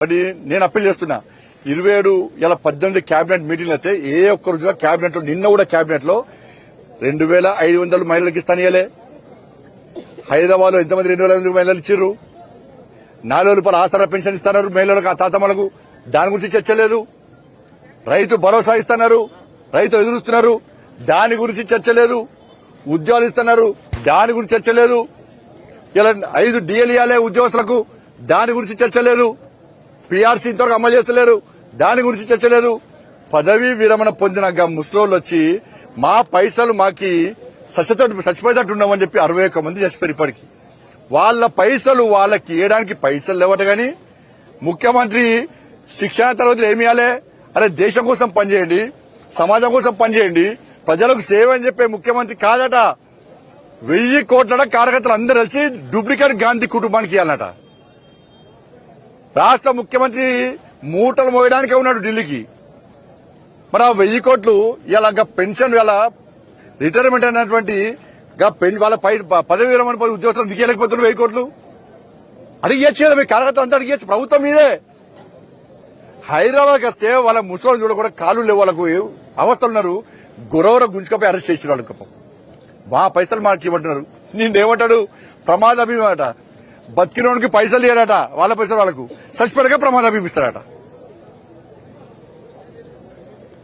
నేను అప్పీల్ చేస్తున్నా 27 ఇలా 18 కేబినెట్ మీటింగ్లు అయితే ఏ ఒక్క రోజుగా కేబినెట్ లో నిన్న కూడా కేబినెట్ లో 2500 మహిళలకు ఇస్తానియలే. హైదరాబాద్ లో ఎంతమంది 2500 మహిళలు ఇచ్చిర్రు. 4 రూపాయల ఆసరా పెన్షన్ ఇస్తున్నారు మహిళలకు, ఆ తాతమ్మలకు. దాని గురించి చర్చ లేదు. రైతు భరోసా ఇస్తున్నారు, రైతు ఎదురుస్తున్నారు, దాని గురించి చర్చ లేదు. ఉద్యోగాలు ఇస్తున్నారు, దాని గురించి చర్చ లేదు. ఇలా 5 డిఎల్ ఇవ్వాలి ఉద్యోగస్తులకు, దాని గురించి చర్చ లేదు. పీఆర్సీ ఇంతవరకు అమలు చేస్తలేరు, దాని గురించి చర్చ లేదు. పదవీ విరమణ పొందిన ముసలోళ్ళు వచ్చి మా పైసలు మాకి చచ్చిపోయేటట్టు ఉన్నామని చెప్పి 61 మంది చచ్చిపోయారు. ఇప్పటికి వాళ్ళ పైసలు వాళ్ళకి ఇవ్వడానికి పైసలు లేవట. గాని ముఖ్యమంత్రి శిక్షణ తరగతులు ఏమి ఇవ్వాలి? అరే దేశం కోసం పనిచేయండి, సమాజం కోసం పనిచేయండి, ప్రజలకు సేవ అని చెప్పే ముఖ్యమంత్రి కాదట. 1000 కోట్ల కార్యకర్తలు అందరూ కలిసి డూప్లికేట్ గాంధీ కుటుంబానికి ఇవ్వాలట. రాష్ట్ర ముఖ్యమంత్రి మూటలు మోయడానికే ఉన్నాడు ఢిల్లీకి. మరి ఆ 1000 కోట్లు ఇలా పెన్షన్ ఇలా రిటైర్మెంట్ అయినటువంటి వాళ్ళ పదవి విరమణ ఉద్యోగస్తులు దిగలేకపోతున్నారు. 1000 కోట్లు అడిగేచ్చు కదా, మీ కార్యకర్తలు అంతా అడిగేచ్చు. ప్రభుత్వం మీదే. హైదరాబాద్కి వస్తే వాళ్ళ ముసలి చూడ కూడా కాళ్ళు లేవు, వాళ్ళకు అవస్థలున్నారు. గొరవర గుంజుకపోయి అరెస్ట్ చేసిన వాళ్ళకి మా పైసలు మాకు ఇవ్వమంటున్నారు. నిన్నేమంటాడు? ప్రమాద బీమా అట. బతికినోడికి పైసలు ఇవ్వడట, వాళ్ళ పైసలు వాళ్ళకు. చచ్చిపోయాక ప్రమాద బీమా ఇస్తారట.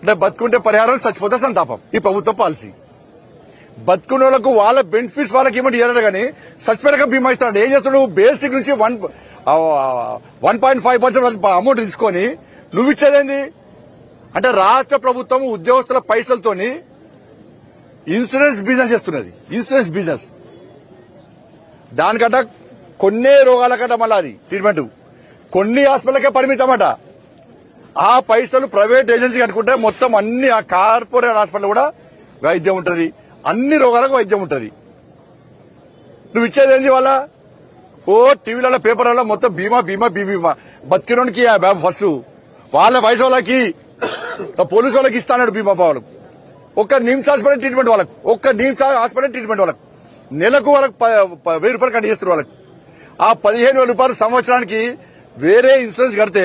అంటే బతుకుంటే పరిహారం, చచ్చిపోతే సంతాపం. ఈ ప్రభుత్వ పాలసీ. బతుకున్నోళ్లకు వాళ్ళ బెనిఫిట్స్ వాళ్ళకి ఏమంటే ఇవ్వడు కానీ చచ్చిపోయాక బీమా ఇస్తాడు. ఏం చేస్తాడు? బేసిక్ నుంచి 1.5% అమౌంట్ తీసుకొని నువ్వు ఇచ్చేదేంది అంటే రాష్ట్ర ప్రభుత్వం ఉద్యోగస్తుల పైసలతోని ఇన్సూరెన్స్ బిజినెస్ చేస్తున్నది. ఇన్సూరెన్స్ బిజినెస్ దానికంట కొన్ని రోగాలకంట మళ్ళీ అది ట్రీట్మెంట్ కొన్ని హాస్పిటల్కే పరిమితమట. ఆ పైసలు ప్రైవేట్ ఏజెన్సీ కనుకుంటే మొత్తం అన్ని ఆ కార్పొరేట్ హాస్పిటల్ కూడా వైద్యం ఉంటుంది, అన్ని రోగాలకు వైద్యం ఉంటుంది. నువ్వు ఇచ్చేదేంది వాళ్ళ టీవీలలో పేపర్లలో మొత్తం బీమా బీమా బీమా. బతికినోనికి ఫస్ట్ వాళ్ళ వయసు వాళ్ళకి పోలీసు వాళ్ళకి ఇస్తాడు బీమా వాళ్ళకు. ఒక్క నిమ్స్ హాస్పిటల్ ట్రీట్మెంట్ వాళ్ళకు, ఒక్క నిమ్స్ హాస్పిటల్ ట్రీట్మెంట్ వాళ్ళకు నెలకు వాళ్ళకి 1000 రూపాయలు కట్టి చేస్తారు వాళ్ళకి. ఆ 15,000 రూపాయలు సంవత్సరానికి వేరే ఇన్సూరెన్స్ కడితే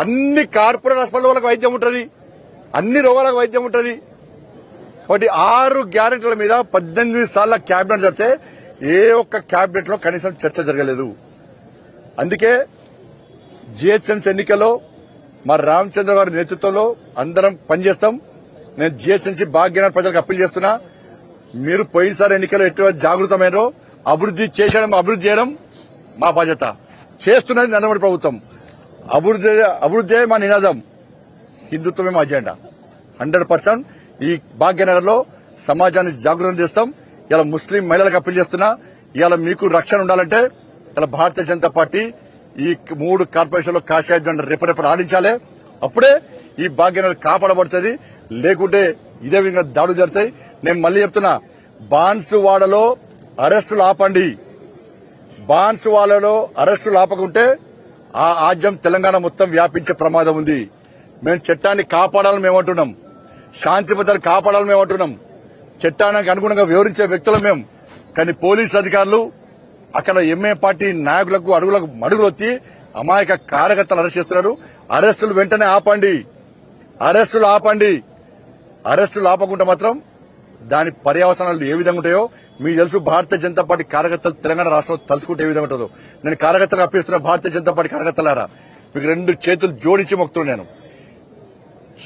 అన్ని కార్పొరేట్ హాస్పిటల్ వాళ్ళకి వైద్యం ఉంటుంది, అన్ని రోగాలకు వైద్యం ఉంటుంది. కాబట్టి 6 గ్యారెంటీల మీద 18 సార్లు క్యాబినెట్ జరిగితే ఏ ఒక్క క్యాబినెట్ లో కనీసం చర్చ జరగలేదు. అందుకే జీహెచ్ఎంసీ ఎన్నికల్లో మా రామచంద్ర గారి నేతృత్వంలో అందరం పనిచేస్తాం. నేను జీహెచ్ఎంసీ భాగ్యనగర్ ప్రజలకు అప్పీల్ చేస్తున్నా, మీరు పోయినసారి ఎన్నికల్లో ఎటువంటి జాగృతమైనో అభివృద్ది చేయడం మా బాధ్యత. చేస్తున్నది నరేంద్ర ప్రభుత్వం. అభివృద్ధి మా నినాదం, హిందుత్వమే మా అజెండా. 100% ఈ భాగ్యనగర్ లో సమాజాన్ని జాగృతం చేస్తాం. ఇలా ముస్లిం మహిళలకు అప్పీల్ చేస్తున్నా, ఇవాళ మీకు రక్షణ ఉండాలంటే ఇలా భారతీయ జనతా పార్టీ ఈ 3 కార్పొరేషన్లో కాషాయ జెండా రెపరెపలు ఆడించాలి. అప్పుడే ఈ భాగ్యనగర్ కాపాడబడుతుంది. లేకుంటే ఇదే విధంగా దాడులు జరుగుతాయి. నేను మళ్లీ చెప్తున్నా, బాన్సువాడలో అరెస్టులు ఆపండి. బాన్సువాడలో అరెస్టులు ఆపకుంటే ఆ ఆజ్యం తెలంగాణ మొత్తం వ్యాపించే ప్రమాదం ఉంది. మేము చట్టాన్ని కాపాడాలని మేమంటున్నాం, శాంతి భద్రతలు కాపాడాలని మేమంటున్నాం, చట్టానికి అనుగుణంగా వివరించే వ్యక్తులు మేము. కానీ పోలీసు అధికారులు అక్కడ ఎంఏ పార్టీ నాయకులకు మడుగులు వచ్చి అమాయక కార్యకర్తలు అరెస్ట్ చేస్తున్నారు. అరెస్టులు వెంటనే ఆపండి, అరెస్టులు ఆపకుండా మాత్రం దాని పర్యవసానాలు ఏ విధంగా ఉంటాయో మీకు తెలుసు. భారతీయ జనతా పార్టీ కార్యకర్తలు తెలంగాణ రాష్ట్రంలో తలుచుకుంటే ఏ విధంగా ఉంటుందో నేను కార్యకర్తలకు అప్పిస్తున్నా. భారతీయ జనతా పార్టీ కార్యకర్తలారా, మీకు 2 చేతులు జోడించి మొక్కుతున్నాను. నేను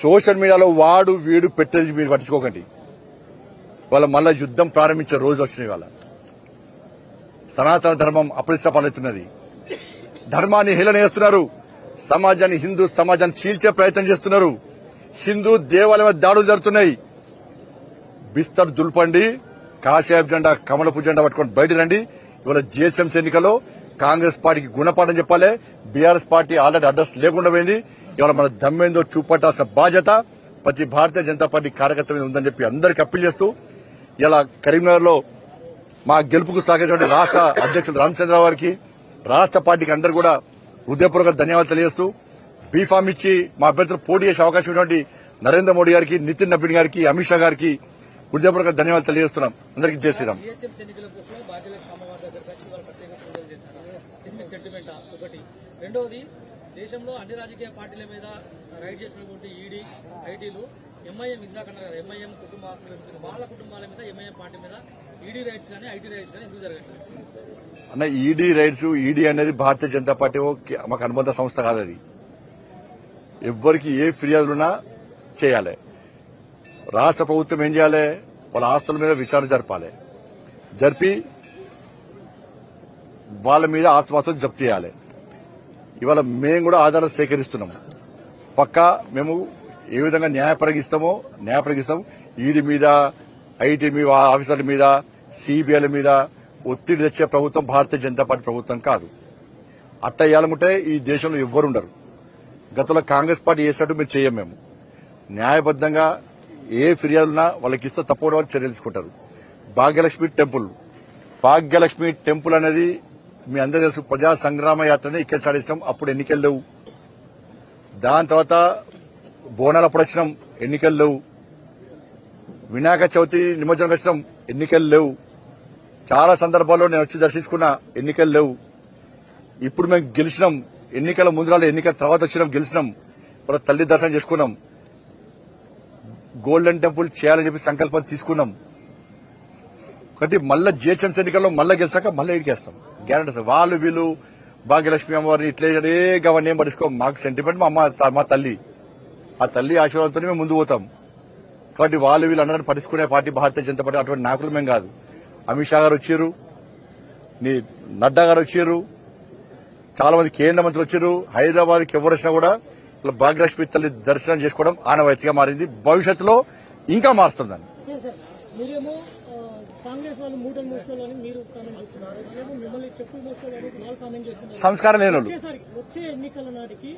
సోషల్ మీడియాలో వాడు వీడు పెట్టేది మీరు పట్టించుకోకండి. వాళ్ళ మళ్ళా యుద్దం ప్రారంభించే రోజు వచ్చినాయి. వాళ్ళ సనాతన ధర్మం అప్రతిష్ట పాలవుతున్నది. ధర్మాన్ని హేళన చేస్తున్నారు. సమాజాన్ని, హిందూ సమాజాన్ని చీల్చే ప్రయత్నం చేస్తున్నారు. హిందూ దేవాలయం దాడులు జరుగుతున్నాయి. బిస్తర్ దుల్పండి, కాషాయ జెండా కమలపు జెండా పట్టుకొని బయట రండి. ఇవాళ జీహెచ్ఎంసీ ఎన్నికల్లో కాంగ్రెస్ పార్టీకి గుణపాఠం చెప్పాలి. బీఆర్ఎస్ పార్టీ ఆల్రెడీ అడ్రస్ లేకుండా పోయింది. ఇవాళ మన దమ్మేందో చూపట్టాల్సిన బాధ్యత ప్రతి భారతీయ జనతా పార్టీ కార్యకర్త మీద ఉందని చెప్పి అందరికీ అప్పీల్ చేస్తూ ఇలా కరీంనగర్ లో మా గెలుపుకు సహకరించిన రాష్ట్ర అధ్యక్షుడు రామచంద్రరావు గారికి, రాష్ట్ర పార్టీకి అందరూ కూడా హృదయపూర్వక ధన్యవాదాలు తెలియజేస్తూ బీఫామ్ ఇచ్చి మా అభ్యర్థులు పోటీ చేసే అవకాశం ఉన్నటువంటి నరేంద్ర మోడీ గారికి, నితిన్ నబీన్ గారికి, అమిత్ షా గారికి హృదయపూర్వక ధన్యవాదాలు తెలియజేస్తున్నాం. అందరికీ జై శ్రీరామ్. రెండోది దేశంలో అన్ని రాజకీయ పార్టీల మీద రైడ్ చేసినటువంటి ఈడీ ఐటీలు ఎంఐఎం ఇందాకన్నారు కదా, ఎంఐఎం కుటుంబ ఆస్తులు పెంచుకుని వాళ్ళ కుటుంబాల మీద ఎంఐఎం పార్టీ మీద ఈడీ రైడ్స్ కానీ ఐటీ రైడ్స్ కానీ ఎందుకు జరగట్లేదు అన్న? ఈడీ రైడ్స్, ఈడీ అనేది భారతీయ జనతా పార్టీ మాకు అనుబంధ సంస్థ కాదు. అది ఎవ్వరికి ఏ ఫిర్యాదులున్నా చేయాలి. రాష్ట్ర ప్రభుత్వం ఏం చేయాలి? వాళ్ళ ఆస్తుల మీద విచారణ జరపాలి. జరిపి వాళ్ళ మీద ఆస్తులు జప్తు చేయాలి. ఇవాళ మేము కూడా ఆధారాలు సేకరిస్తున్నాం. పక్కా మేము ఏ విధంగా న్యాయపరిగిస్తాం. ఈడీ మీద, ఐటీ మీద, ఆఫీసర్ల మీద, సిబిఐల మీద ఒత్తిడి తెచ్చే ప్రభుత్వం భారతీయ జనతా పార్టీ ప్రభుత్వం కాదు. అట్ట ఇవ్వాలనుకుంటే ఈ దేశంలో ఎవ్వరుండరు. గతంలో కాంగ్రెస్ పార్టీ చేసినట్టు మేము చేయం. మేము న్యాయబద్దంగా ఏ ఫిర్యాదులున్నా వాళ్ళకి ఇస్తే తప్పకుండా వాళ్ళు చర్యలు తీసుకుంటారు. భాగ్యలక్ష్మి టెంపుల్ అనేది మీ అందరూ తెలుసు. ప్రజా సంగ్రామ యాత్రని ఇక్కడ సాధిస్తాం. అప్పుడు ఎన్నికలు లేవు. దాని తర్వాత బోనాలు అప్పుడు వచ్చినాం, ఎన్నికలు లేవు. వినాయక చవితి నిమజ్జనం వచ్చినాం, ఎన్నికలు లేవు. చాలా సందర్భాల్లో నేను వచ్చి దర్శించుకున్నా, ఎన్నికలు లేవు. ఇప్పుడు మేము గెలిచినాం. ఎన్నికల ముందు ఎన్నికల తర్వాత వచ్చినాం, గెలిచినాం. మన తల్లి దర్శనం చేసుకున్నాం. గోల్డెన్ టెంపుల్ చేయాలని చెప్పి సంకల్పం తీసుకున్నాం. కాబట్టి మళ్ళా జిహెచ్ఎంసీ ఎన్నికల్లో మళ్ళా గెలిచాక మళ్ళీ ఇడికేస్తాం, గ్యారెంటీ సార్. వాళ్ళు వీళ్ళు భాగ్యలక్ష్మి అమ్మవారిని ఇట్లే గవన్నీ ఏం పట్టించుకోం. మాకు సెంటిమెంట్ మా తల్లి. ఆ తల్లి ఆశీర్వాదంతో మేము ముందు పోతాం. కాబట్టి వాళ్ళు వీళ్ళు అందరినీ పట్టించుకునే పార్టీ భారతీయ జనతా పార్టీ. అటువంటి నాయకులు మేము కాదు. అమిత్ షా గారు వచ్చారు, నడ్డా గారు వచ్చారు, చాలా మంది కేంద్ర మంత్రులు వచ్చారు. హైదరాబాద్కి ఎవరు వచ్చినా కూడా భాగ్యలక్ష్మి తల్లి దర్శనం చేసుకోవడం ఆనవాయితీగా మారింది. భవిష్యత్తులో ఇంకా మారుస్తుందని. మీరేమో కాంగ్రెస్ వాళ్ళు మూటలు మోసుకోవాలని మీరు కామెంట్ చేస్తున్నారు, మిమ్మల్ని చెప్పులు మోసుకోవాలని వాళ్ళు కామెంట్ చేస్తున్నారు. సంస్కారం లేని వాళ్ళు వచ్చే ఎన్నికల నాటికి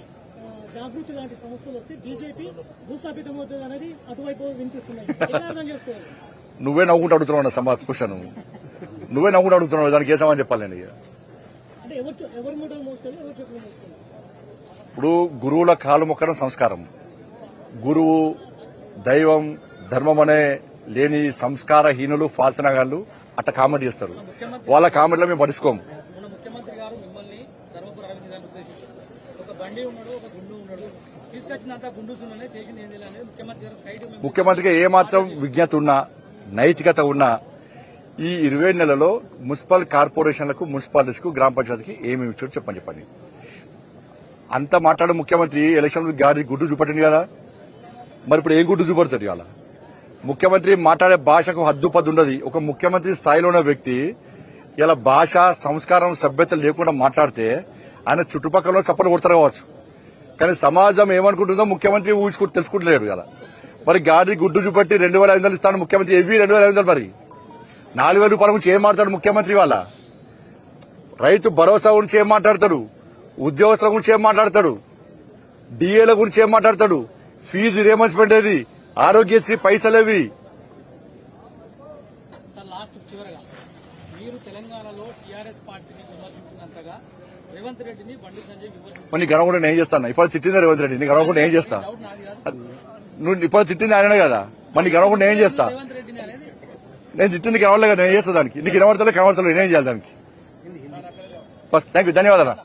జాగృతి లాంటి సమస్యలు వస్తే బీజేపీ భూస్థాపితమవుతుంది అనేది అటువైపు వినిపిస్తున్నాయి. అర్థం చేసుకోవాలి. నువ్వే నవ్వుకుంటూ అడుగుతున్నావు సమాజ క్వశ్చన్. నువ్వే నవ్వుకుంటూ అడుగుతున్నావు. దానికి ఏసామని చెప్పాలి నేను. అంటే ఎవరు మూటలు మోస్తారు, ఎవరు చెప్పులు మోస్తారు? ఇప్పుడు గురువుల కాలు మొక్కడం సంస్కారం. గురువు, దైవం, ధర్మం అనే లేని సంస్కారహీనులు, ఫాల్తనగాళ్లు అట్ట కామెంట్ చేస్తారు. వాళ్ళ కామెంట్లో మేము పట్టించుకోము. మన ముఖ్యమంత్రి గారు మిమ్మల్ని ధర్మపుర అరవింద్ గారిని ఉద్దేశించి ఒక బండి ఉన్నాడు, ఒక గుండు ఉన్నాడు, తీసుకొచ్చినంత గుండు సున్ననే చేసింది ఏంది అనేది ముఖ్యమంత్రి గారు స్ట్రైట్. ముఖ్యమంత్రికి ఏమాత్రం విజ్ఞత ఉన్నా, నైతికత ఉన్నా ఈ 20 నెలల్లో మున్సిపల్ కార్పొరేషన్లకు, మున్సిపాలిటీస్కు, గ్రామ పంచాయతీకి ఏమి ఇచ్చాడు చెప్పండి. అంత మాట్లాడే ముఖ్యమంత్రి ఎలక్షన్ గాడి గుడ్డు చూపట్టింది కదా. మరి ఇప్పుడు ఏం గుడ్డు చూపడతాడు? ఇవాళ ముఖ్యమంత్రి మాట్లాడే భాషకు హద్దుపద్దు ఉండదు. ఒక ముఖ్యమంత్రి స్థాయిలో ఉన్న వ్యక్తి ఇలా భాష, సంస్కారం, సభ్యత లేకుండా మాట్లాడితే ఆయన చుట్టుపక్కల చప్పలు కొడతారు కావచ్చు. కానీ సమాజం ఏమనుకుంటుందో ముఖ్యమంత్రి తెలుసుకుంటలేడు కదా. మరి గాడి గుడ్డు చూపెట్టి 2,500 ఇస్తాను ముఖ్యమంత్రి. ఎవి 2,500? మరి 4,000 రూపాయల గురించి ఏం మాట్లాడు ముఖ్యమంత్రి? వాళ్ళ రైతు భరోసా గురించి ఏం మాట్లాడతాడు? ఉద్యోగస్తుల గురించి ఏం మాట్లాడతాడు? డిఏల గురించి ఏం మాట్లాడతాడు? ఫీజు రియంబర్స్మెంట్ ఏది? ఆరోగ్యశ్రీ పైసలేవి? సార్ లాస్ట్ చివరగా మీరు తెలంగాణలో టీఆర్ఎస్ పార్టీని విమర్శించినంతగా రేవంత్ రెడ్డిని బండి సంజయ్ విమర్శించారు. మరి గడవకుండా నేను చేస్తాను. ఇప్పుడు తిట్టిందా రేవంత్ రెడ్డి? నీకు గడవకుండా ఏం చేస్తా? నువ్వు ఇప్పుడు తిట్టింది ఆయననే కదా. మరి నీకు గడవకుండా ఏం చేస్తా? రేవంత్ రెడ్డిని అనేది నేను తిట్టింది కనవలేదు కదా, నేను చేస్తా దానికి. నీకు కనబడతలే నేనేం చేయాలి దానికి? థ్యాంక్ యూ, ధన్యవాదాలు.